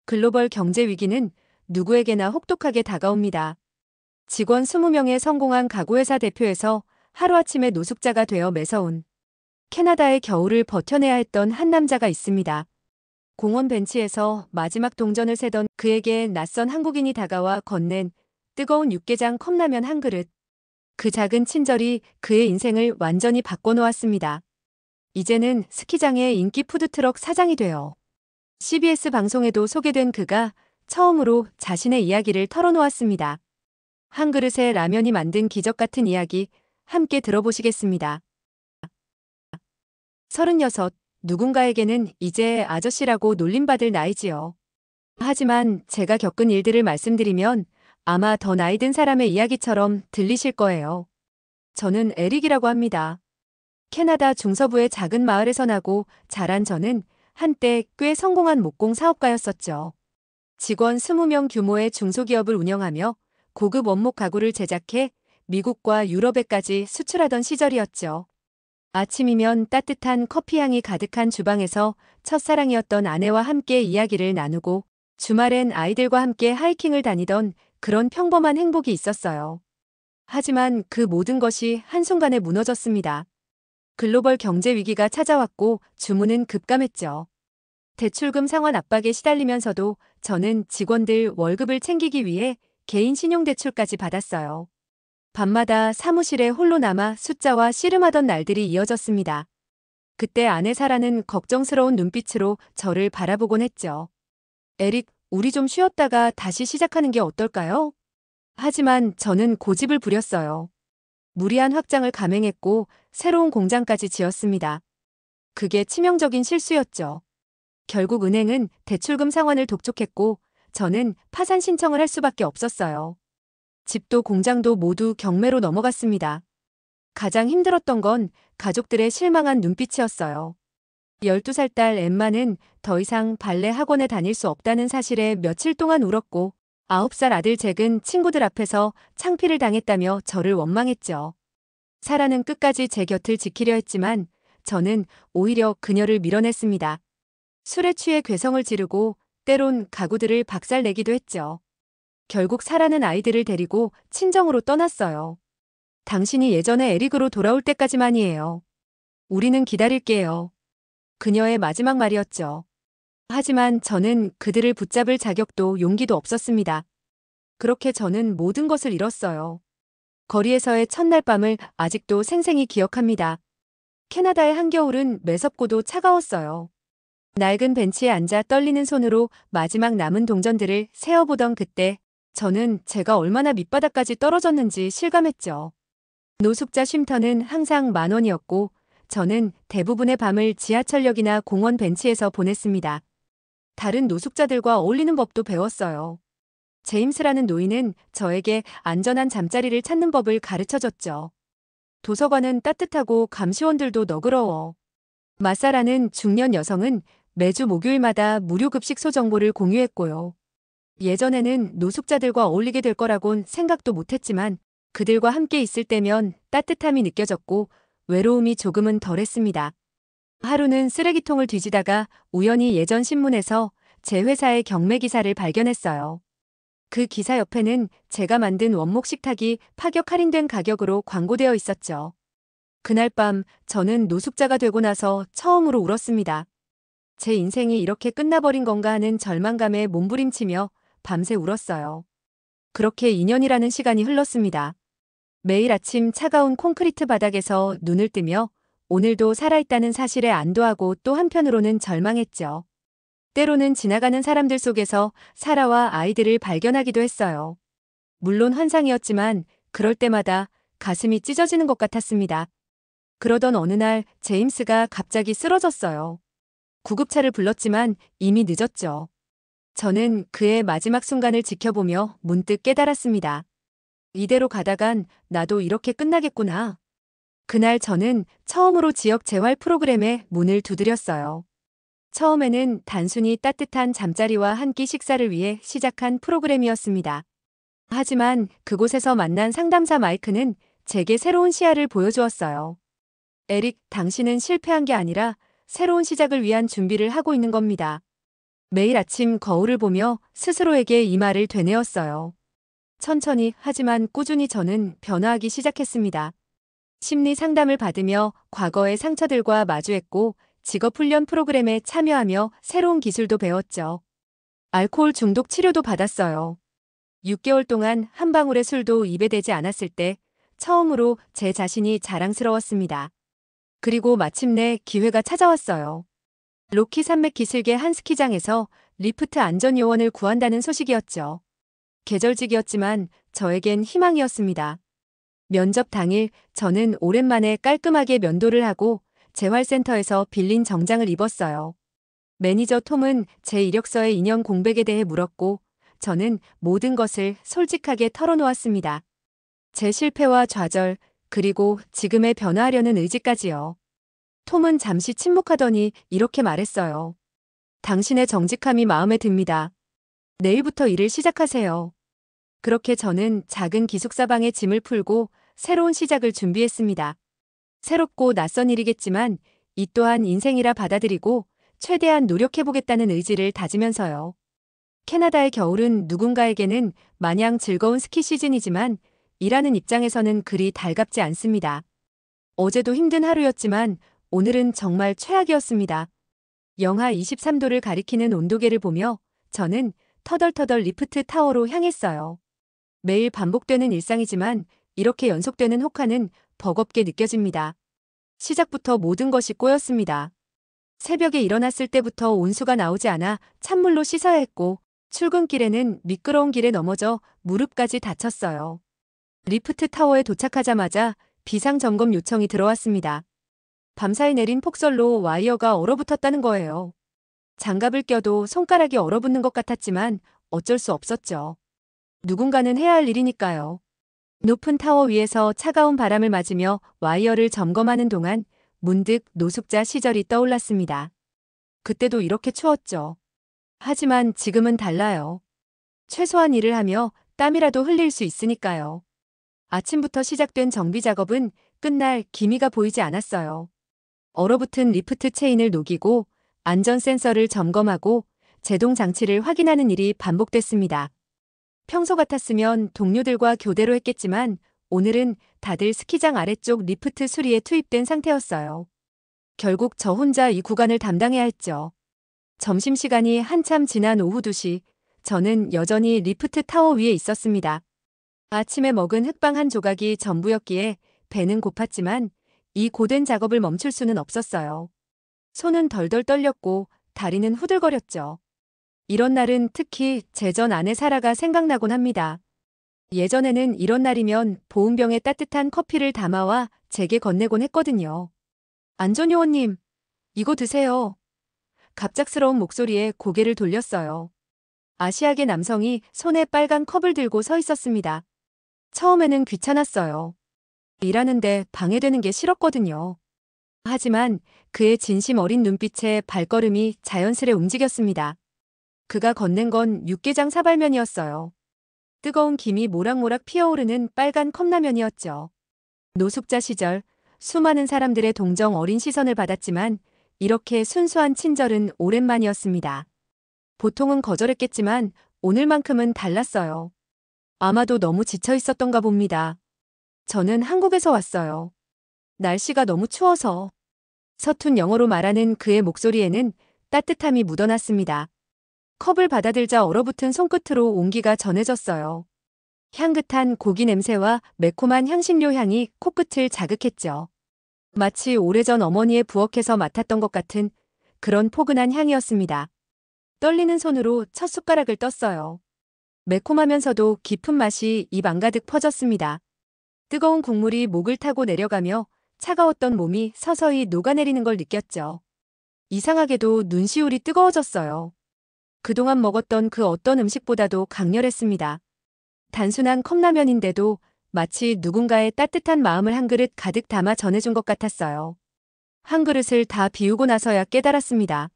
글로벌 경제 위기는 누구에게나 혹독하게 다가옵니다. 직원 20명의 성공한 가구회사 대표에서 하루아침에 노숙자가 되어 매서운 캐나다의 겨울을 버텨내야 했던 한 남자가 있습니다. 공원 벤치에서 마지막 동전을 세던 그에게 낯선 한국인이 다가와 건넨 뜨거운 육개장 컵라면 한 그릇. 그 작은 친절이 그의 인생을 완전히 바꿔놓았습니다. 이제는 스키장의 인기 푸드트럭 사장이 되어 CBS 방송에도 소개된 그가 처음으로 자신의 이야기를 털어놓았습니다. 한 그릇의 라면이 만든 기적 같은 이야기 함께 들어보시겠습니다. 36, 누군가에게는 이제 아저씨라고 놀림받을 나이지요. 하지만 제가 겪은 일들을 말씀드리면 아마 더 나이 든 사람의 이야기처럼 들리실 거예요. 저는 에릭이라고 합니다. 캐나다 중서부의 작은 마을에서 나고 자란 저는 한때 꽤 성공한 목공 사업가였었죠. 직원 20명 규모의 중소기업을 운영하며 고급 원목 가구를 제작해 미국과 유럽에까지 수출하던 시절이었죠. 아침이면 따뜻한 커피향이 가득한 주방에서 첫사랑이었던 아내와 함께 이야기를 나누고 주말엔 아이들과 함께 하이킹을 다니던 그런 평범한 행복이 있었어요. 하지만 그 모든 것이 한순간에 무너졌습니다. 글로벌 경제 위기가 찾아왔고 주문은 급감했죠. 대출금 상환 압박에 시달리면서도 저는 직원들 월급을 챙기기 위해 개인 신용대출까지 받았어요. 밤마다 사무실에 홀로 남아 숫자와 씨름하던 날들이 이어졌습니다. 그때 아내 사라는 걱정스러운 눈빛으로 저를 바라보곤 했죠. 에릭, 우리 좀 쉬었다가 다시 시작하는 게 어떨까요? 하지만 저는 고집을 부렸어요. 무리한 확장을 감행했고 새로운 공장까지 지었습니다. 그게 치명적인 실수였죠. 결국 은행은 대출금 상환을 독촉했고 저는 파산 신청을 할 수밖에 없었어요. 집도 공장도 모두 경매로 넘어갔습니다. 가장 힘들었던 건 가족들의 실망한 눈빛이었어요. 12살 딸 엠마는 더 이상 발레 학원에 다닐 수 없다는 사실에 며칠 동안 울었고 9살 아들 잭은 친구들 앞에서 창피를 당했다며 저를 원망했죠. 사라는 끝까지 제 곁을 지키려 했지만 저는 오히려 그녀를 밀어냈습니다. 술에 취해 괴성을 지르고 때론 가구들을 박살내기도 했죠. 결국 사라는 아이들을 데리고 친정으로 떠났어요. 당신이 예전의 에릭으로 돌아올 때까지만이에요. 우리는 기다릴게요. 그녀의 마지막 말이었죠. 하지만 저는 그들을 붙잡을 자격도 용기도 없었습니다. 그렇게 저는 모든 것을 잃었어요. 거리에서의 첫날 밤을 아직도 생생히 기억합니다. 캐나다의 한겨울은 매섭고도 차가웠어요. 낡은 벤치에 앉아 떨리는 손으로 마지막 남은 동전들을 세어보던 그때 저는 제가 얼마나 밑바닥까지 떨어졌는지 실감했죠. 노숙자 쉼터는 항상 10,000원이었고 저는 대부분의 밤을 지하철역이나 공원 벤치에서 보냈습니다. 다른 노숙자들과 어울리는 법도 배웠어요. 제임스라는 노인은 저에게 안전한 잠자리를 찾는 법을 가르쳐줬죠. 도서관은 따뜻하고 감시원들도 너그러워. 마사라는 중년 여성은 매주 목요일마다 무료 급식소 정보를 공유했고요. 예전에는 노숙자들과 어울리게 될 거라곤 생각도 못했지만 그들과 함께 있을 때면 따뜻함이 느껴졌고 외로움이 조금은 덜했습니다. 하루는 쓰레기통을 뒤지다가 우연히 예전 신문에서 제 회사의 경매 기사를 발견했어요. 그 기사 옆에는 제가 만든 원목 식탁이 파격 할인된 가격으로 광고되어 있었죠. 그날 밤 저는 노숙자가 되고 나서 처음으로 울었습니다. 제 인생이 이렇게 끝나버린 건가 하는 절망감에 몸부림치며 밤새 울었어요. 그렇게 2년이라는 시간이 흘렀습니다. 매일 아침 차가운 콘크리트 바닥에서 눈을 뜨며 오늘도 살아있다는 사실에 안도하고 또 한편으로는 절망했죠. 때로는 지나가는 사람들 속에서 사라와 아이들을 발견하기도 했어요. 물론 환상이었지만 그럴 때마다 가슴이 찢어지는 것 같았습니다. 그러던 어느 날 제임스가 갑자기 쓰러졌어요. 구급차를 불렀지만 이미 늦었죠. 저는 그의 마지막 순간을 지켜보며 문득 깨달았습니다. 이대로 가다간 나도 이렇게 끝나겠구나. 그날 저는 처음으로 지역 재활 프로그램에 문을 두드렸어요. 처음에는 단순히 따뜻한 잠자리와 한 끼 식사를 위해 시작한 프로그램이었습니다. 하지만 그곳에서 만난 상담사 마이크는 제게 새로운 시야를 보여주었어요. 에릭, 당신은 실패한 게 아니라 새로운 시작을 위한 준비를 하고 있는 겁니다. 매일 아침 거울을 보며 스스로에게 이 말을 되뇌었어요. 천천히 하지만 꾸준히 저는 변화하기 시작했습니다. 심리 상담을 받으며 과거의 상처들과 마주했고 직업훈련 프로그램에 참여하며 새로운 기술도 배웠죠. 알코올 중독 치료도 받았어요. 6개월 동안 한 방울의 술도 입에 대지 않았을 때 처음으로 제 자신이 자랑스러웠습니다. 그리고 마침내 기회가 찾아왔어요. 로키 산맥 기슭의 한 스키장에서 리프트 안전 요원을 구한다는 소식이었죠. 계절직이었지만 저에겐 희망이었습니다. 면접 당일 저는 오랜만에 깔끔하게 면도를 하고 재활센터에서 빌린 정장을 입었어요. 매니저 톰은 제 이력서의 인연 공백에 대해 물었고 저는 모든 것을 솔직하게 털어놓았습니다. 제 실패와 좌절, 그리고 지금의 변화하려는 의지까지요. 톰은 잠시 침묵하더니 이렇게 말했어요. 당신의 정직함이 마음에 듭니다. 내일부터 일을 시작하세요. 그렇게 저는 작은 기숙사방에 짐을 풀고 새로운 시작을 준비했습니다. 새롭고 낯선 일이겠지만 이 또한 인생이라 받아들이고 최대한 노력해보겠다는 의지를 다지면서요. 캐나다의 겨울은 누군가에게는 마냥 즐거운 스키 시즌이지만 일하는 입장에서는 그리 달갑지 않습니다. 어제도 힘든 하루였지만 오늘은 정말 최악이었습니다. 영하 23도를 가리키는 온도계를 보며 저는 터덜터덜 리프트 타워로 향했어요. 매일 반복되는 일상이지만 이렇게 연속되는 혹한은 버겁게 느껴집니다. 시작부터 모든 것이 꼬였습니다. 새벽에 일어났을 때부터 온수가 나오지 않아 찬물로 씻어야 했고 출근길에는 미끄러운 길에 넘어져 무릎까지 다쳤어요. 리프트 타워에 도착하자마자 비상점검 요청이 들어왔습니다. 밤사이 내린 폭설로 와이어가 얼어붙었다는 거예요. 장갑을 껴도 손가락이 얼어붙는 것 같았지만 어쩔 수 없었죠. 누군가는 해야 할 일이니까요. 높은 타워 위에서 차가운 바람을 맞으며 와이어를 점검하는 동안 문득 노숙자 시절이 떠올랐습니다. 그때도 이렇게 추웠죠. 하지만 지금은 달라요. 최소한 일을 하며 땀이라도 흘릴 수 있으니까요. 아침부터 시작된 정비 작업은 끝날 기미가 보이지 않았어요. 얼어붙은 리프트 체인을 녹이고 안전 센서를 점검하고 제동 장치를 확인하는 일이 반복됐습니다. 평소 같았으면 동료들과 교대로 했겠지만 오늘은 다들 스키장 아래쪽 리프트 수리에 투입된 상태였어요. 결국 저 혼자 이 구간을 담당해야 했죠. 점심시간이 한참 지난 오후 2시, 저는 여전히 리프트 타워 위에 있었습니다. 아침에 먹은 흑빵 한 조각이 전부였기에 배는 고팠지만 이 고된 작업을 멈출 수는 없었어요. 손은 덜덜 떨렸고 다리는 후들거렸죠. 이런 날은 특히 제 전 아내 사라가 생각나곤 합니다. 예전에는 이런 날이면 보온병에 따뜻한 커피를 담아와 제게 건네곤 했거든요. 안전요원님, 이거 드세요. 갑작스러운 목소리에 고개를 돌렸어요. 아시아계 남성이 손에 빨간 컵을 들고 서 있었습니다. 처음에는 귀찮았어요. 일하는데 방해되는 게 싫었거든요. 하지만 그의 진심 어린 눈빛에 발걸음이 자연스레 움직였습니다. 그가 건넨 건 육개장 사발면이었어요. 뜨거운 김이 모락모락 피어오르는 빨간 컵라면이었죠. 노숙자 시절 수많은 사람들의 동정 어린 시선을 받았지만 이렇게 순수한 친절은 오랜만이었습니다. 보통은 거절했겠지만 오늘만큼은 달랐어요. 아마도 너무 지쳐 있었던가 봅니다. 저는 한국에서 왔어요. 날씨가 너무 추워서. 서툰 영어로 말하는 그의 목소리에는 따뜻함이 묻어났습니다. 컵을 받아들자 얼어붙은 손끝으로 온기가 전해졌어요. 향긋한 고기 냄새와 매콤한 향신료 향이 코끝을 자극했죠. 마치 오래전 어머니의 부엌에서 맡았던 것 같은 그런 포근한 향이었습니다. 떨리는 손으로 첫 숟가락을 떴어요. 매콤하면서도 깊은 맛이 입 안가득 퍼졌습니다. 뜨거운 국물이 목을 타고 내려가며 차가웠던 몸이 서서히 녹아내리는 걸 느꼈죠. 이상하게도 눈시울이 뜨거워졌어요. 그동안 먹었던 그 어떤 음식보다도 강렬했습니다. 단순한 컵라면인데도 마치 누군가의 따뜻한 마음을 한 그릇 가득 담아 전해준 것 같았어요. 한 그릇을 다 비우고 나서야 깨달았습니다.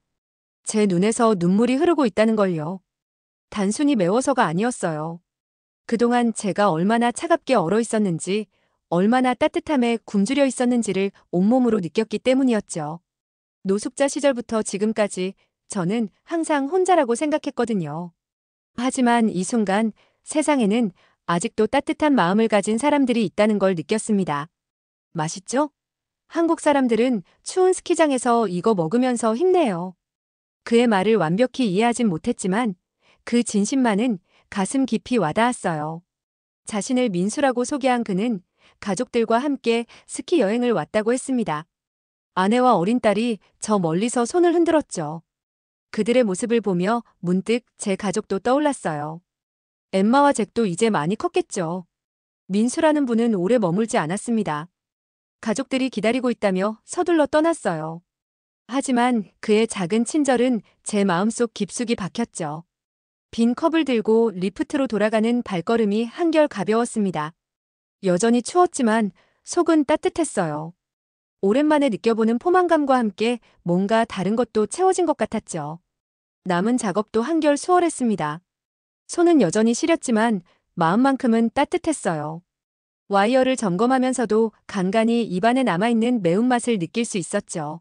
제 눈에서 눈물이 흐르고 있다는 걸요. 단순히 매워서가 아니었어요. 그동안 제가 얼마나 차갑게 얼어 있었는지, 얼마나 따뜻함에 굶주려 있었는지를 온몸으로 느꼈기 때문이었죠. 노숙자 시절부터 지금까지 저는 항상 혼자라고 생각했거든요. 하지만 이 순간 세상에는 아직도 따뜻한 마음을 가진 사람들이 있다는 걸 느꼈습니다. 맛있죠? 한국 사람들은 추운 스키장에서 이거 먹으면서 힘내요. 그의 말을 완벽히 이해하진 못했지만 그 진심만은 가슴 깊이 와닿았어요. 자신을 민수라고 소개한 그는 가족들과 함께 스키 여행을 왔다고 했습니다. 아내와 어린 딸이 저 멀리서 손을 흔들었죠. 그들의 모습을 보며 문득 제 가족도 떠올랐어요. 엠마와 잭도 이제 많이 컸겠죠. 민수라는 분은 오래 머물지 않았습니다. 가족들이 기다리고 있다며 서둘러 떠났어요. 하지만 그의 작은 친절은 제 마음속 깊숙이 박혔죠. 빈 컵을 들고 리프트로 돌아가는 발걸음이 한결 가벼웠습니다. 여전히 추웠지만 속은 따뜻했어요. 오랜만에 느껴보는 포만감과 함께 뭔가 다른 것도 채워진 것 같았죠. 남은 작업도 한결 수월했습니다. 손은 여전히 시렸지만 마음만큼은 따뜻했어요. 와이어를 점검하면서도 간간히 입안에 남아있는 매운맛을 느낄 수 있었죠.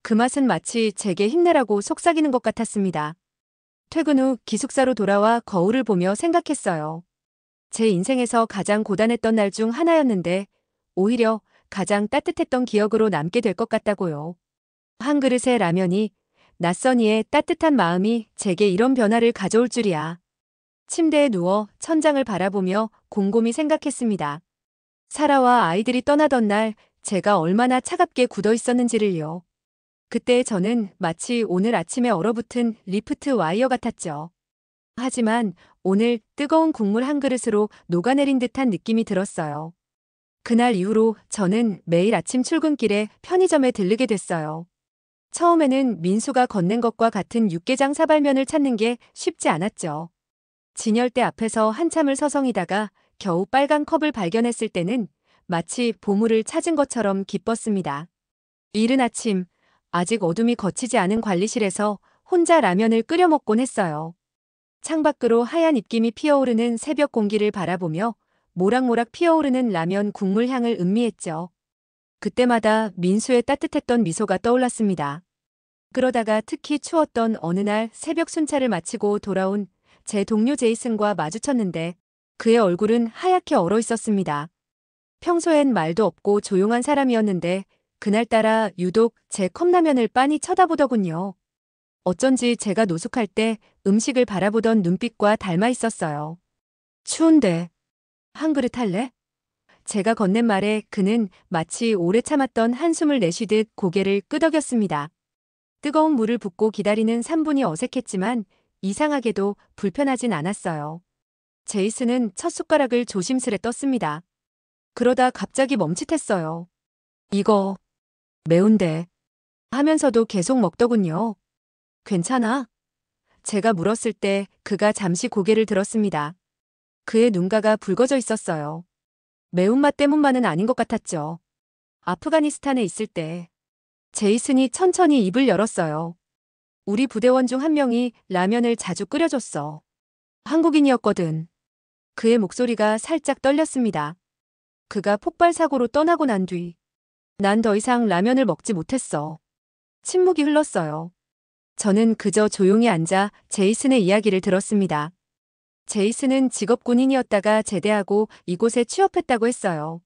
그 맛은 마치 제게 힘내라고 속삭이는 것 같았습니다. 퇴근 후 기숙사로 돌아와 거울을 보며 생각했어요. 제 인생에서 가장 고단했던 날 중 하나였는데 오히려 가장 따뜻했던 기억으로 남게 될 것 같다고요. 한 그릇의 라면이 낯선 이의 따뜻한 마음이 제게 이런 변화를 가져올 줄이야. 침대에 누워 천장을 바라보며 곰곰이 생각했습니다. 사라와 아이들이 떠나던 날 제가 얼마나 차갑게 굳어 있었는지를요. 그때 저는 마치 오늘 아침에 얼어붙은 리프트 와이어 같았죠. 하지만 오늘 뜨거운 국물 한 그릇으로 녹아내린 듯한 느낌이 들었어요. 그날 이후로 저는 매일 아침 출근길에 편의점에 들르게 됐어요. 처음에는 민수가 건넨 것과 같은 육개장 사발면을 찾는 게 쉽지 않았죠. 진열대 앞에서 한참을 서성이다가 겨우 빨간 컵을 발견했을 때는 마치 보물을 찾은 것처럼 기뻤습니다. 이른 아침, 아직 어둠이 걷히지 않은 관리실에서 혼자 라면을 끓여 먹곤 했어요. 창밖으로 하얀 입김이 피어오르는 새벽 공기를 바라보며 모락모락 피어오르는 라면 국물 향을 음미했죠. 그때마다 민수의 따뜻했던 미소가 떠올랐습니다. 그러다가 특히 추웠던 어느 날 새벽 순찰을 마치고 돌아온 제 동료 제이슨과 마주쳤는데 그의 얼굴은 하얗게 얼어 있었습니다. 평소엔 말도 없고 조용한 사람이었는데 그날따라 유독 제 컵라면을 빤히 쳐다보더군요. 어쩐지 제가 노숙할 때 음식을 바라보던 눈빛과 닮아 있었어요. 추운데 한 그릇 할래? 제가 건넨 말에 그는 마치 오래 참았던 한숨을 내쉬듯 고개를 끄덕였습니다. 뜨거운 물을 붓고 기다리는 3분이 어색했지만 이상하게도 불편하진 않았어요. 제이슨은 첫 숟가락을 조심스레 떴습니다. 그러다 갑자기 멈칫했어요. 이거 매운데 하면서도 계속 먹더군요. 괜찮아? 제가 물었을 때 그가 잠시 고개를 들었습니다. 그의 눈가가 붉어져 있었어요. 매운맛 때문만은 아닌 것 같았죠. 아프가니스탄에 있을 때 제이슨이 천천히 입을 열었어요. 우리 부대원 중 한 명이 라면을 자주 끓여줬어. 한국인이었거든. 그의 목소리가 살짝 떨렸습니다. 그가 폭발 사고로 떠나고 난 뒤 난 더 이상 라면을 먹지 못했어. 침묵이 흘렀어요. 저는 그저 조용히 앉아 제이슨의 이야기를 들었습니다. 제이슨은 직업 군인이었다가 제대하고 이곳에 취업했다고 했어요.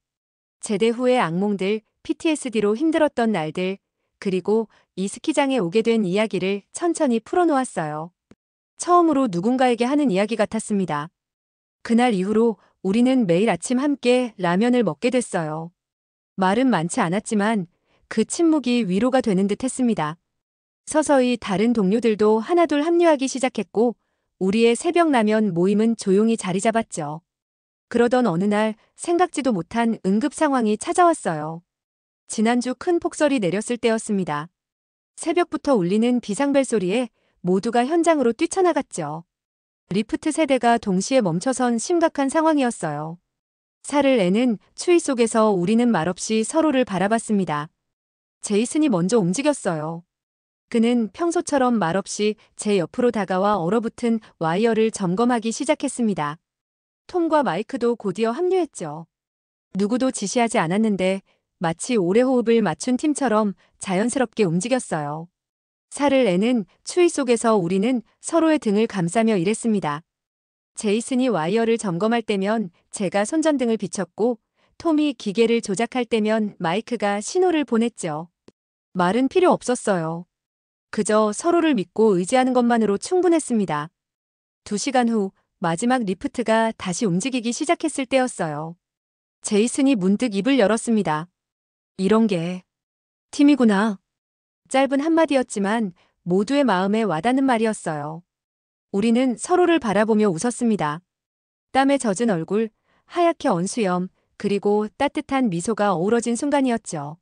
제대 후의 악몽들, PTSD로 힘들었던 날들, 그리고 이 스키장에 오게 된 이야기를 천천히 풀어놓았어요. 처음으로 누군가에게 하는 이야기 같았습니다. 그날 이후로 우리는 매일 아침 함께 라면을 먹게 됐어요. 말은 많지 않았지만 그 침묵이 위로가 되는 듯 했습니다. 서서히 다른 동료들도 하나둘 합류하기 시작했고 우리의 새벽 라면 모임은 조용히 자리 잡았죠. 그러던 어느 날 생각지도 못한 응급 상황이 찾아왔어요. 지난주 큰 폭설이 내렸을 때였습니다. 새벽부터 울리는 비상벨 소리에 모두가 현장으로 뛰쳐나갔죠. 리프트 세대가 동시에 멈춰선 심각한 상황이었어요. 살을 애는 추위 속에서 우리는 말없이 서로를 바라봤습니다. 제이슨이 먼저 움직였어요. 그는 평소처럼 말없이 제 옆으로 다가와 얼어붙은 와이어를 점검하기 시작했습니다. 톰과 마이크도 곧이어 합류했죠. 누구도 지시하지 않았는데 마치 오래 호흡을 맞춘 팀처럼 자연스럽게 움직였어요. 살을 내는 추위 속에서 우리는 서로의 등을 감싸며 일했습니다. 제이슨이 와이어를 점검할 때면 제가 손전등을 비췄고 톰이 기계를 조작할 때면 마이크가 신호를 보냈죠. 말은 필요 없었어요. 그저 서로를 믿고 의지하는 것만으로 충분했습니다. 2시간 후 마지막 리프트가 다시 움직이기 시작했을 때였어요. 제이슨이 문득 입을 열었습니다. 이런 게 팀이구나. 짧은 한마디였지만 모두의 마음에 와닿는 말이었어요. 우리는 서로를 바라보며 웃었습니다. 땀에 젖은 얼굴, 하얗게 언 수염, 그리고 따뜻한 미소가 어우러진 순간이었죠.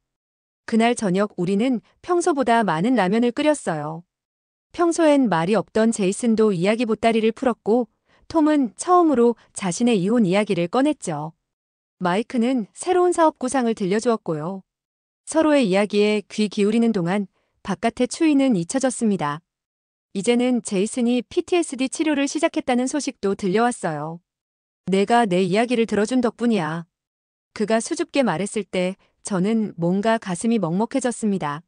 그날 저녁 우리는 평소보다 많은 라면을 끓였어요. 평소엔 말이 없던 제이슨도 이야기 보따리를 풀었고, 톰은 처음으로 자신의 이혼 이야기를 꺼냈죠. 마이크는 새로운 사업 구상을 들려주었고요. 서로의 이야기에 귀 기울이는 동안 바깥의 추위는 잊혀졌습니다. 이제는 제이슨이 PTSD 치료를 시작했다는 소식도 들려왔어요. 내가 내 이야기를 들어준 덕분이야. 그가 수줍게 말했을 때 저는 뭔가 가슴이 먹먹해졌습니다.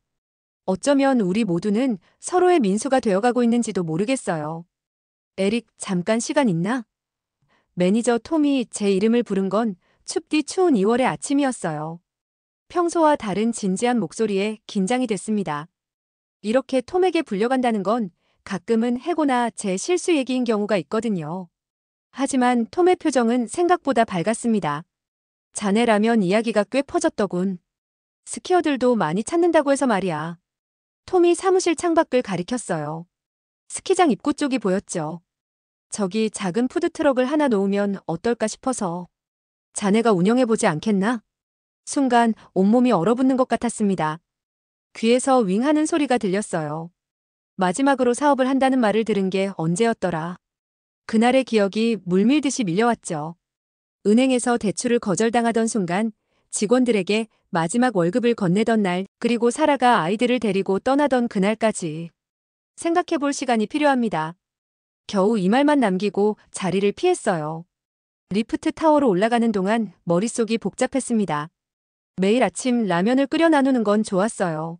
어쩌면 우리 모두는 서로의 민수가 되어가고 있는지도 모르겠어요. 에릭, 잠깐 시간 있나? 매니저 톰이 제 이름을 부른 건 춥디 추운 2월의 아침이었어요. 평소와 다른 진지한 목소리에 긴장이 됐습니다. 이렇게 톰에게 불려간다는 건 가끔은 해고나 제 실수 얘기인 경우가 있거든요. 하지만 톰의 표정은 생각보다 밝았습니다. 자네라면 이야기가 꽤 퍼졌더군. 스키어들도 많이 찾는다고 해서 말이야. 톰이 사무실 창밖을 가리켰어요. 스키장 입구 쪽이 보였죠. 저기 작은 푸드트럭을 하나 놓으면 어떨까 싶어서. 자네가 운영해보지 않겠나? 순간 온몸이 얼어붙는 것 같았습니다. 귀에서 윙 하는 소리가 들렸어요. 마지막으로 사업을 한다는 말을 들은 게 언제였더라. 그날의 기억이 물밀듯이 밀려왔죠. 은행에서 대출을 거절당하던 순간, 직원들에게 마지막 월급을 건네던 날, 그리고 사라가 아이들을 데리고 떠나던 그날까지 생각해볼 시간이 필요합니다. 겨우 이 말만 남기고 자리를 피했어요. 리프트 타워로 올라가는 동안 머릿속이 복잡했습니다. 매일 아침 라면을 끓여 나누는 건 좋았어요.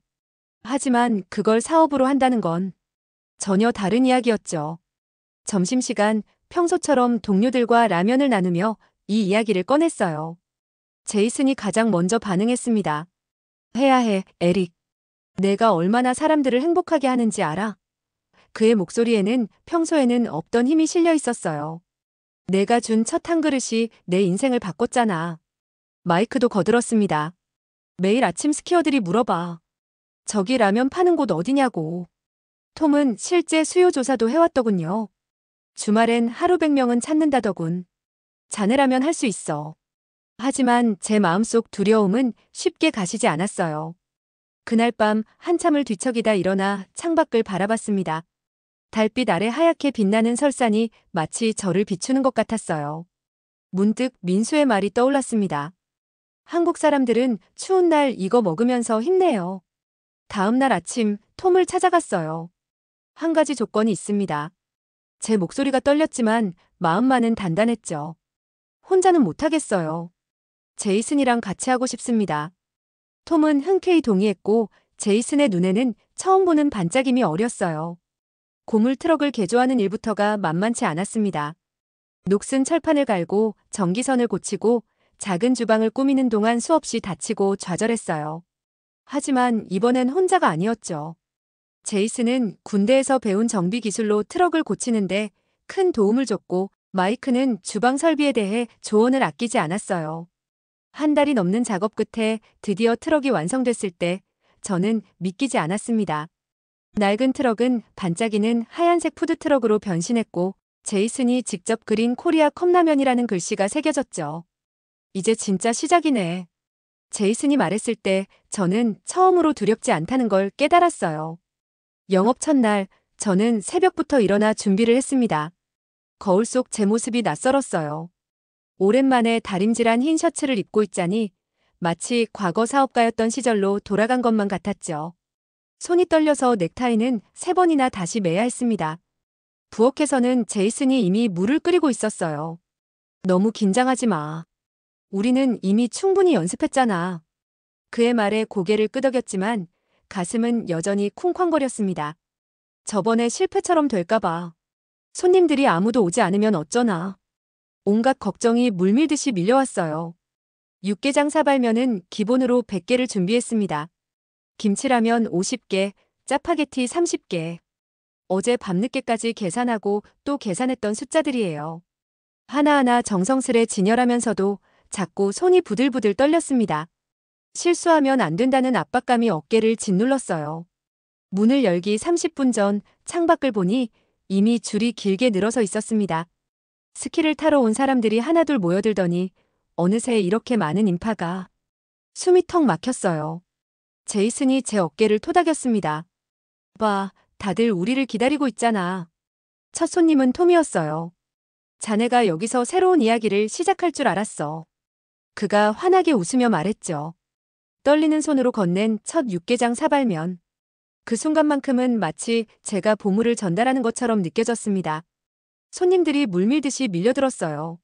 하지만 그걸 사업으로 한다는 건 전혀 다른 이야기였죠. 점심시간 평소처럼 동료들과 라면을 나누며 이 이야기를 꺼냈어요. 제이슨이 가장 먼저 반응했습니다. 해야 해, 에릭. 내가 얼마나 사람들을 행복하게 하는지 알아? 그의 목소리에는 평소에는 없던 힘이 실려 있었어요. 내가 준 첫 한 그릇이 내 인생을 바꿨잖아. 마이크도 거들었습니다. 매일 아침 스키어들이 물어봐. 저기 라면 파는 곳 어디냐고. 톰은 실제 수요 조사도 해왔더군요. 주말엔 하루 100명은 찾는다더군. 자네라면 할 수 있어. 하지만 제 마음속 두려움은 쉽게 가시지 않았어요. 그날 밤 한참을 뒤척이다 일어나 창밖을 바라봤습니다. 달빛 아래 하얗게 빛나는 설산이 마치 저를 비추는 것 같았어요. 문득 민수의 말이 떠올랐습니다. 한국 사람들은 추운 날 이거 먹으면서 힘내요. 다음 날 아침 톰을 찾아갔어요. 한 가지 조건이 있습니다. 제 목소리가 떨렸지만 마음만은 단단했죠. 혼자는 못하겠어요. 제이슨이랑 같이 하고 싶습니다. 톰은 흔쾌히 동의했고 제이슨의 눈에는 처음 보는 반짝임이 어렸어요. 고물 트럭을 개조하는 일부터가 만만치 않았습니다. 녹슨 철판을 갈고 전기선을 고치고 작은 주방을 꾸미는 동안 수없이 다치고 좌절했어요. 하지만 이번엔 혼자가 아니었죠. 제이슨은 군대에서 배운 정비 기술로 트럭을 고치는데 큰 도움을 줬고 마이크는 주방 설비에 대해 조언을 아끼지 않았어요. 한 달이 넘는 작업 끝에 드디어 트럭이 완성됐을 때 저는 믿기지 않았습니다. 낡은 트럭은 반짝이는 하얀색 푸드트럭으로 변신했고 제이슨이 직접 그린 코리아 컵라면이라는 글씨가 새겨졌죠. 이제 진짜 시작이네. 제이슨이 말했을 때 저는 처음으로 두렵지 않다는 걸 깨달았어요. 영업 첫날 저는 새벽부터 일어나 준비를 했습니다. 거울 속 제 모습이 낯설었어요. 오랜만에 다림질한 흰 셔츠를 입고 있자니 마치 과거 사업가였던 시절로 돌아간 것만 같았죠. 손이 떨려서 넥타이는 3번이나 다시 매야 했습니다. 부엌에서는 제이슨이 이미 물을 끓이고 있었어요. 너무 긴장하지 마. 우리는 이미 충분히 연습했잖아. 그의 말에 고개를 끄덕였지만 가슴은 여전히 쿵쾅거렸습니다. 저번에 실패처럼 될까봐. 손님들이 아무도 오지 않으면 어쩌나. 온갖 걱정이 물밀듯이 밀려왔어요. 육개장 사발면은 기본으로 100개를 준비했습니다. 김치라면 50개, 짜파게티 30개. 어제 밤늦게까지 계산하고 또 계산했던 숫자들이에요. 하나하나 정성스레 진열하면서도 자꾸 손이 부들부들 떨렸습니다. 실수하면 안 된다는 압박감이 어깨를 짓눌렀어요. 문을 열기 30분 전 창밖을 보니 이미 줄이 길게 늘어서 있었습니다. 스키를 타러 온 사람들이 하나둘 모여들더니 어느새 이렇게 많은 인파가. 숨이 턱 막혔어요. 제이슨이 제 어깨를 토닥였습니다. 봐, 다들 우리를 기다리고 있잖아. 첫 손님은 톰이었어요. 자네가 여기서 새로운 이야기를 시작할 줄 알았어. 그가 환하게 웃으며 말했죠. 떨리는 손으로 건넨 첫 육개장 사발면. 그 순간만큼은 마치 제가 보물을 전달하는 것처럼 느껴졌습니다. 손님들이 물밀듯이 밀려들었어요.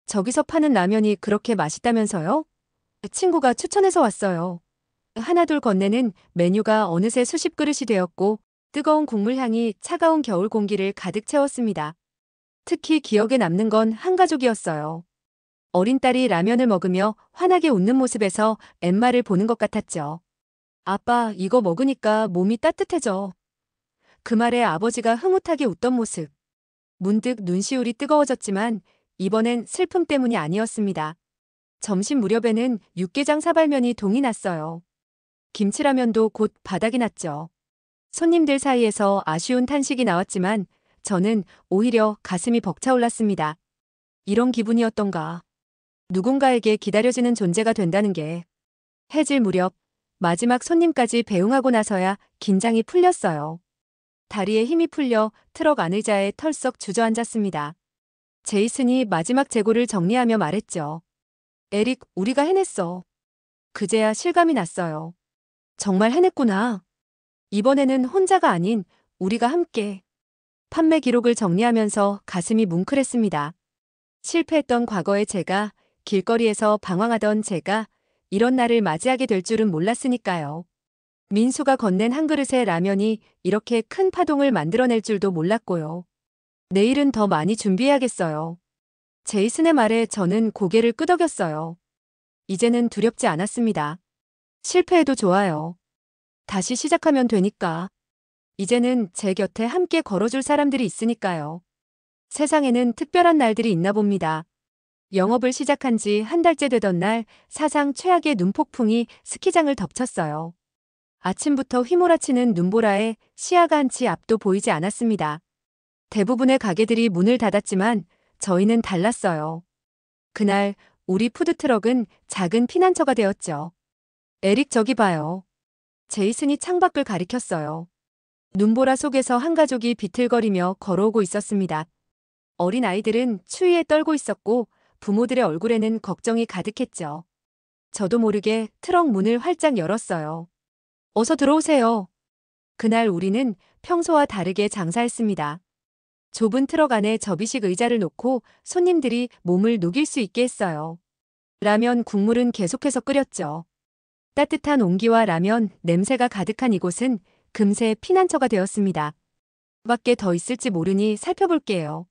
저기서 파는 라면이 그렇게 맛있다면서요? 친구가 추천해서 왔어요. 하나둘 건네는 메뉴가 어느새 수십 그릇이 되었고 뜨거운 국물 향이 차가운 겨울 공기를 가득 채웠습니다. 특히 기억에 남는 건 한 가족이었어요. 어린 딸이 라면을 먹으며 환하게 웃는 모습에서 엠마를 보는 것 같았죠. 아빠, 이거 먹으니까 몸이 따뜻해져. 그 말에 아버지가 흐뭇하게 웃던 모습. 문득 눈시울이 뜨거워졌지만 이번엔 슬픔 때문이 아니었습니다. 점심 무렵에는 육개장 사발면이 동이 났어요. 김치라면도 곧 바닥이 났죠. 손님들 사이에서 아쉬운 탄식이 나왔지만 저는 오히려 가슴이 벅차올랐습니다. 이런 기분이었던가. 누군가에게 기다려지는 존재가 된다는 게. 해질 무렵 마지막 손님까지 배웅하고 나서야 긴장이 풀렸어요. 다리에 힘이 풀려 트럭 안의자에 털썩 주저앉았습니다. 제이슨이 마지막 재고를 정리하며 말했죠. 에릭, 우리가 해냈어. 그제야 실감이 났어요. 정말 해냈구나. 이번에는 혼자가 아닌 우리가 함께. 판매 기록을 정리하면서 가슴이 뭉클했습니다. 실패했던 과거의 제가, 길거리에서 방황하던 제가 이런 날을 맞이하게 될 줄은 몰랐으니까요. 민수가 건넨 한 그릇의 라면이 이렇게 큰 파동을 만들어낼 줄도 몰랐고요. 내일은 더 많이 준비해야겠어요. 제이슨의 말에 저는 고개를 끄덕였어요. 이제는 두렵지 않았습니다. 실패해도 좋아요. 다시 시작하면 되니까. 이제는 제 곁에 함께 걸어줄 사람들이 있으니까요. 세상에는 특별한 날들이 있나 봅니다. 영업을 시작한 지 한 달째 되던 날 사상 최악의 눈폭풍이 스키장을 덮쳤어요. 아침부터 휘몰아치는 눈보라에 시야가 한치 앞도 보이지 않았습니다. 대부분의 가게들이 문을 닫았지만 저희는 달랐어요. 그날 우리 푸드트럭은 작은 피난처가 되었죠. 에릭 저기 봐요. 제이슨이 창밖을 가리켰어요. 눈보라 속에서 한 가족이 비틀거리며 걸어오고 있었습니다. 어린 아이들은 추위에 떨고 있었고 부모들의 얼굴에는 걱정이 가득했죠. 저도 모르게 트럭 문을 활짝 열었어요. 어서 들어오세요. 그날 우리는 평소와 다르게 장사했습니다. 좁은 트럭 안에 접이식 의자를 놓고 손님들이 몸을 녹일 수 있게 했어요. 라면 국물은 계속해서 끓였죠. 따뜻한 온기와 라면, 냄새가 가득한 이곳은 금세 피난처가 되었습니다. 밖에 더 있을지 모르니 살펴볼게요.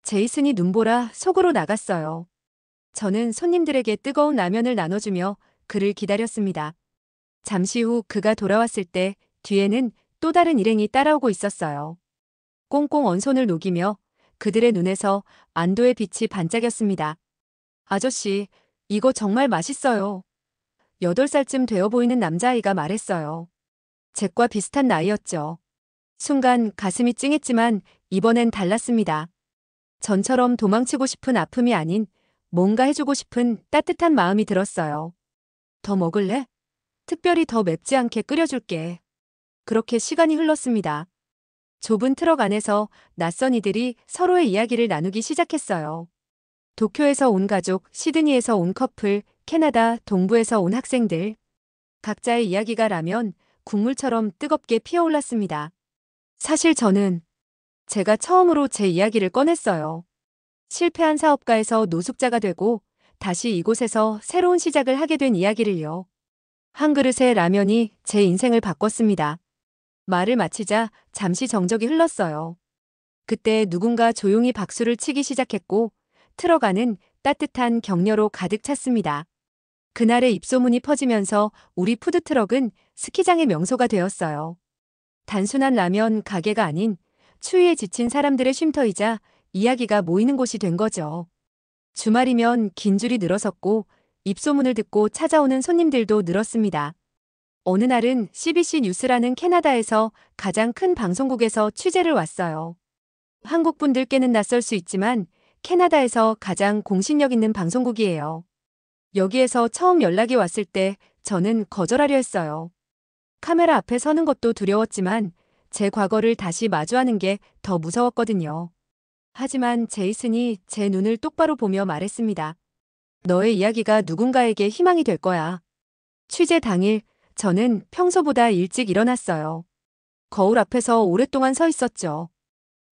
제이슨이 눈보라 속으로 나갔어요. 저는 손님들에게 뜨거운 라면을 나눠주며 그를 기다렸습니다. 잠시 후 그가 돌아왔을 때 뒤에는 또 다른 일행이 따라오고 있었어요. 꽁꽁 언 손을 녹이며 그들의 눈에서 안도의 빛이 반짝였습니다. 아저씨, 이거 정말 맛있어요. 8살쯤 되어 보이는 남자아이가 말했어요. 잭과 비슷한 나이였죠. 순간 가슴이 찡했지만 이번엔 달랐습니다. 전처럼 도망치고 싶은 아픔이 아닌 뭔가 해주고 싶은 따뜻한 마음이 들었어요. 더 먹을래? 특별히 더 맵지 않게 끓여줄게. 그렇게 시간이 흘렀습니다. 좁은 트럭 안에서 낯선 이들이 서로의 이야기를 나누기 시작했어요. 도쿄에서 온 가족, 시드니에서 온 커플, 캐나다, 동부에서 온 학생들. 각자의 이야기가 라면, 국물처럼 뜨겁게 피어올랐습니다. 사실 저는 제가 처음으로 제 이야기를 꺼냈어요. 실패한 사업가에서 노숙자가 되고 다시 이곳에서 새로운 시작을 하게 된 이야기를요. 한 그릇의 라면이 제 인생을 바꿨습니다. 말을 마치자 잠시 정적이 흘렀어요. 그때 누군가 조용히 박수를 치기 시작했고 트럭 안은 따뜻한 격려로 가득 찼습니다. 그날의 입소문이 퍼지면서 우리 푸드트럭은 스키장의 명소가 되었어요. 단순한 라면 가게가 아닌 추위에 지친 사람들의 쉼터이자 이야기가 모이는 곳이 된 거죠. 주말이면 긴 줄이 늘어섰고 입소문을 듣고 찾아오는 손님들도 늘었습니다. 어느 날은 CBC 뉴스라는 캐나다에서 가장 큰 방송국에서 취재를 왔어요. 한국 분들께는 낯설 수 있지만 캐나다에서 가장 공신력 있는 방송국이에요. 여기에서 처음 연락이 왔을 때 저는 거절하려 했어요. 카메라 앞에 서는 것도 두려웠지만 제 과거를 다시 마주하는 게 더 무서웠거든요. 하지만 제이슨이 제 눈을 똑바로 보며 말했습니다. 너의 이야기가 누군가에게 희망이 될 거야. 취재 당일 저는 평소보다 일찍 일어났어요. 거울 앞에서 오랫동안 서 있었죠.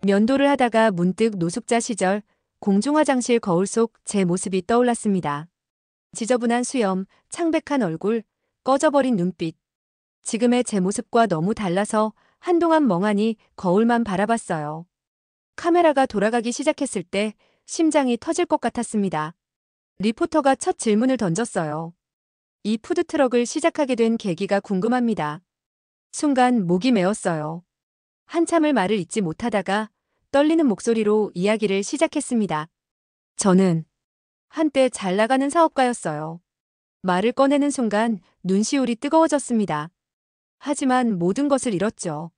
면도를 하다가 문득 노숙자 시절 공중화장실 거울 속 제 모습이 떠올랐습니다. 지저분한 수염, 창백한 얼굴, 꺼져버린 눈빛. 지금의 제 모습과 너무 달라서 한동안 멍하니 거울만 바라봤어요. 카메라가 돌아가기 시작했을 때 심장이 터질 것 같았습니다. 리포터가 첫 질문을 던졌어요. 이 푸드트럭을 시작하게 된 계기가 궁금합니다. 순간 목이 메었어요. 한참을 말을 잇지 못하다가 떨리는 목소리로 이야기를 시작했습니다. 저는 한때 잘 나가는 사업가였어요. 말을 꺼내는 순간 눈시울이 뜨거워졌습니다. 하지만 모든 것을 잃었죠.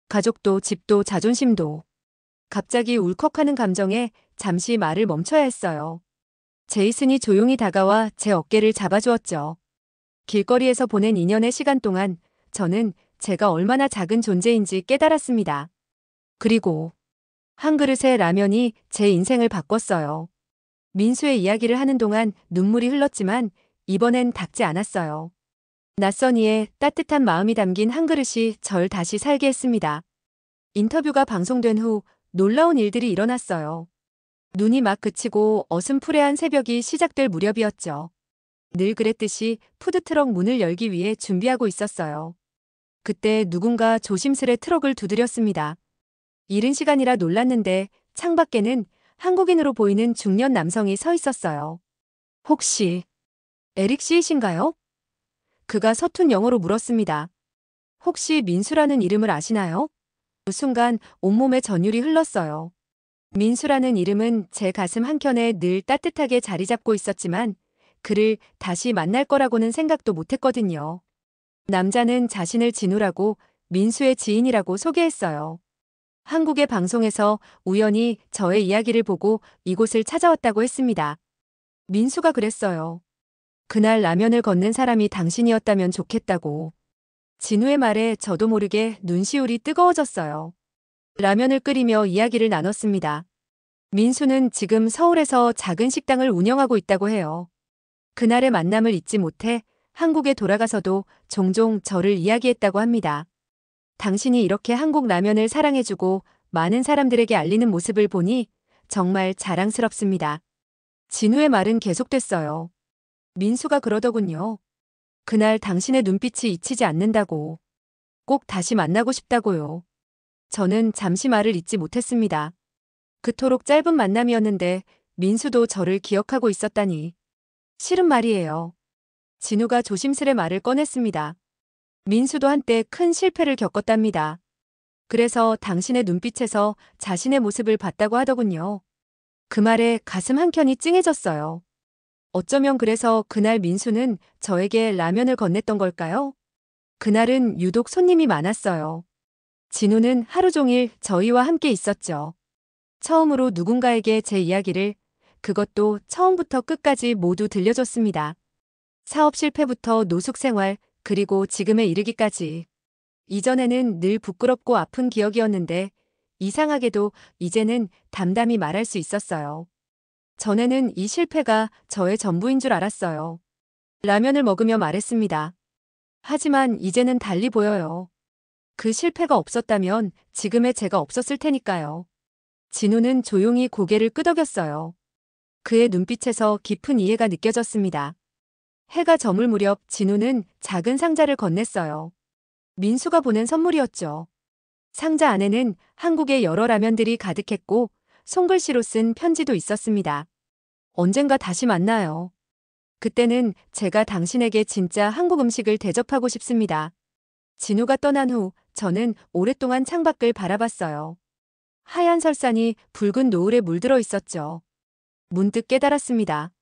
가족도 집도 자존심도. 갑자기 울컥하는 감정에 잠시 말을 멈춰야 했어요. 제이슨이 조용히 다가와 제 어깨를 잡아주었죠. 길거리에서 보낸 2년의 시간 동안 저는 제가 얼마나 작은 존재인지 깨달았습니다. 그리고 한 그릇의 라면이 제 인생을 바꿨어요. 민수의 이야기를 하는 동안 눈물이 흘렀지만 이번엔 닦지 않았어요. 낯선 이의 따뜻한 마음이 담긴 한 그릇이 절 다시 살게 했습니다. 인터뷰가 방송된 후 놀라운 일들이 일어났어요. 눈이 막 그치고 어슴푸레한 새벽이 시작될 무렵이었죠. 늘 그랬듯이 푸드트럭 문을 열기 위해 준비하고 있었어요. 그때 누군가 조심스레 트럭을 두드렸습니다. 이른 시간이라 놀랐는데 창밖에는 한국인으로 보이는 중년 남성이 서 있었어요. 혹시 에릭 씨이신가요? 그가 서툰 영어로 물었습니다. 혹시 민수라는 이름을 아시나요? 그 순간 온몸에 전율이 흘렀어요. 민수라는 이름은 제 가슴 한켠에 늘 따뜻하게 자리 잡고 있었지만 그를 다시 만날 거라고는 생각도 못했거든요. 남자는 자신을 진우라고 민수의 지인이라고 소개했어요. 한국의 방송에서 우연히 저의 이야기를 보고 이곳을 찾아왔다고 했습니다. 민수가 그랬어요. 그날 라면을 건넨 사람이 당신이었다면 좋겠다고. 진우의 말에 저도 모르게 눈시울이 뜨거워졌어요. 라면을 끓이며 이야기를 나눴습니다. 민수는 지금 서울에서 작은 식당을 운영하고 있다고 해요. 그날의 만남을 잊지 못해 한국에 돌아가서도 종종 저를 이야기했다고 합니다. 당신이 이렇게 한국 라면을 사랑해주고 많은 사람들에게 알리는 모습을 보니 정말 자랑스럽습니다. 진우의 말은 계속됐어요. 민수가 그러더군요. 그날 당신의 눈빛이 잊히지 않는다고. 꼭 다시 만나고 싶다고요. 저는 잠시 말을 잇지 못했습니다. 그토록 짧은 만남이었는데 민수도 저를 기억하고 있었다니. 싫은 말이에요. 진우가 조심스레 말을 꺼냈습니다. 민수도 한때 큰 실패를 겪었답니다. 그래서 당신의 눈빛에서 자신의 모습을 봤다고 하더군요. 그 말에 가슴 한켠이 찡해졌어요. 어쩌면 그래서 그날 민수는 저에게 라면을 건넸던 걸까요? 그날은 유독 손님이 많았어요. 진우는 하루 종일 저희와 함께 있었죠. 처음으로 누군가에게 제 이야기를, 그것도 처음부터 끝까지 모두 들려줬습니다. 사업 실패부터 노숙 생활, 그리고 지금에 이르기까지. 이전에는 늘 부끄럽고 아픈 기억이었는데 이상하게도 이제는 담담히 말할 수 있었어요. 전에는 이 실패가 저의 전부인 줄 알았어요. 라면을 먹으며 말했습니다. 하지만 이제는 달리 보여요. 그 실패가 없었다면 지금의 제가 없었을 테니까요. 진우는 조용히 고개를 끄덕였어요. 그의 눈빛에서 깊은 이해가 느껴졌습니다. 해가 저물 무렵 진우는 작은 상자를 건넸어요. 민수가 보낸 선물이었죠. 상자 안에는 한국의 여러 라면들이 가득했고 손글씨로 쓴 편지도 있었습니다. 언젠가 다시 만나요. 그때는 제가 당신에게 진짜 한국 음식을 대접하고 싶습니다. 진우가 떠난 후 저는 오랫동안 창밖을 바라봤어요. 하얀 설산이 붉은 노을에 물들어 있었죠. 문득 깨달았습니다.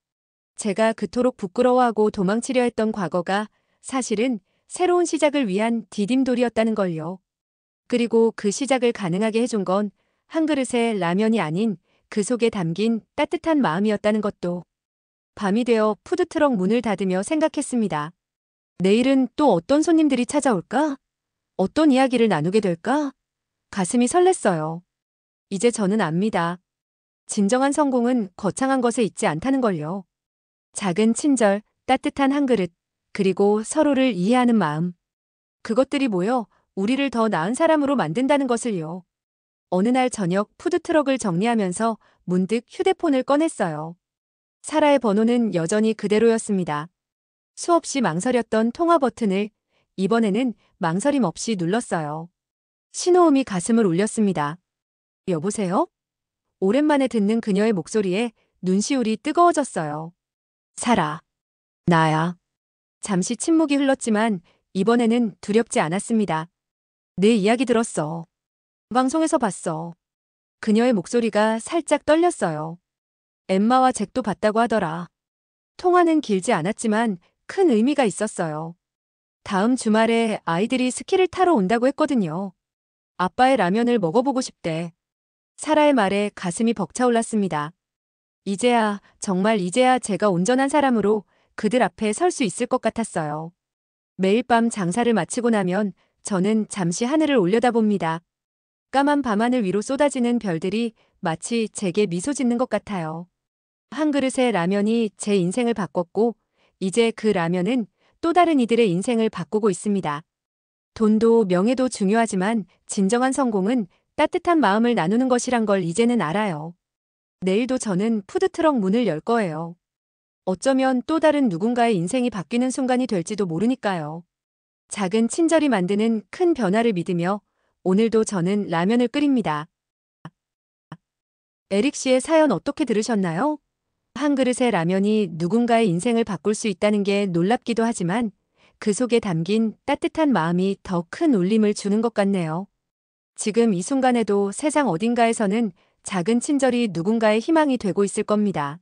제가 그토록 부끄러워하고 도망치려 했던 과거가 사실은 새로운 시작을 위한 디딤돌이었다는 걸요. 그리고 그 시작을 가능하게 해준 건 한 그릇의 라면이 아닌 그 속에 담긴 따뜻한 마음이었다는 것도. 밤이 되어 푸드트럭 문을 닫으며 생각했습니다. 내일은 또 어떤 손님들이 찾아올까? 어떤 이야기를 나누게 될까? 가슴이 설렜어요. 이제 저는 압니다. 진정한 성공은 거창한 것에 있지 않다는 걸요. 작은 친절, 따뜻한 한 그릇, 그리고 서로를 이해하는 마음. 그것들이 모여 우리를 더 나은 사람으로 만든다는 것을요. 어느 날 저녁 푸드트럭을 정리하면서 문득 휴대폰을 꺼냈어요. 사라의 번호는 여전히 그대로였습니다. 수없이 망설였던 통화 버튼을 이번에는 망설임 없이 눌렀어요. 신호음이 가슴을 울렸습니다. 여보세요? 오랜만에 듣는 그녀의 목소리에 눈시울이 뜨거워졌어요. 사라. 나야. 잠시 침묵이 흘렀지만 이번에는 두렵지 않았습니다. 내 이야기 들었어. 방송에서 봤어. 그녀의 목소리가 살짝 떨렸어요. 엠마와 잭도 봤다고 하더라. 통화는 길지 않았지만 큰 의미가 있었어요. 다음 주말에 아이들이 스키를 타러 온다고 했거든요. 아빠의 라면을 먹어보고 싶대. 사라의 말에 가슴이 벅차올랐습니다. 이제야, 정말 이제야 제가 온전한 사람으로 그들 앞에 설 수 있을 것 같았어요. 매일 밤 장사를 마치고 나면 저는 잠시 하늘을 올려다봅니다. 까만 밤하늘 위로 쏟아지는 별들이 마치 제게 미소 짓는 것 같아요. 한 그릇의 라면이 제 인생을 바꿨고 이제 그 라면은 또 다른 이들의 인생을 바꾸고 있습니다. 돈도 명예도 중요하지만 진정한 성공은 따뜻한 마음을 나누는 것이란 걸 이제는 알아요. 내일도 저는 푸드트럭 문을 열 거예요. 어쩌면 또 다른 누군가의 인생이 바뀌는 순간이 될지도 모르니까요. 작은 친절이 만드는 큰 변화를 믿으며 오늘도 저는 라면을 끓입니다. 에릭 씨의 사연 어떻게 들으셨나요? 한 그릇의 라면이 누군가의 인생을 바꿀 수 있다는 게 놀랍기도 하지만 그 속에 담긴 따뜻한 마음이 더 큰 울림을 주는 것 같네요. 지금 이 순간에도 세상 어딘가에서는 작은 친절이 누군가의 희망이 되고 있을 겁니다.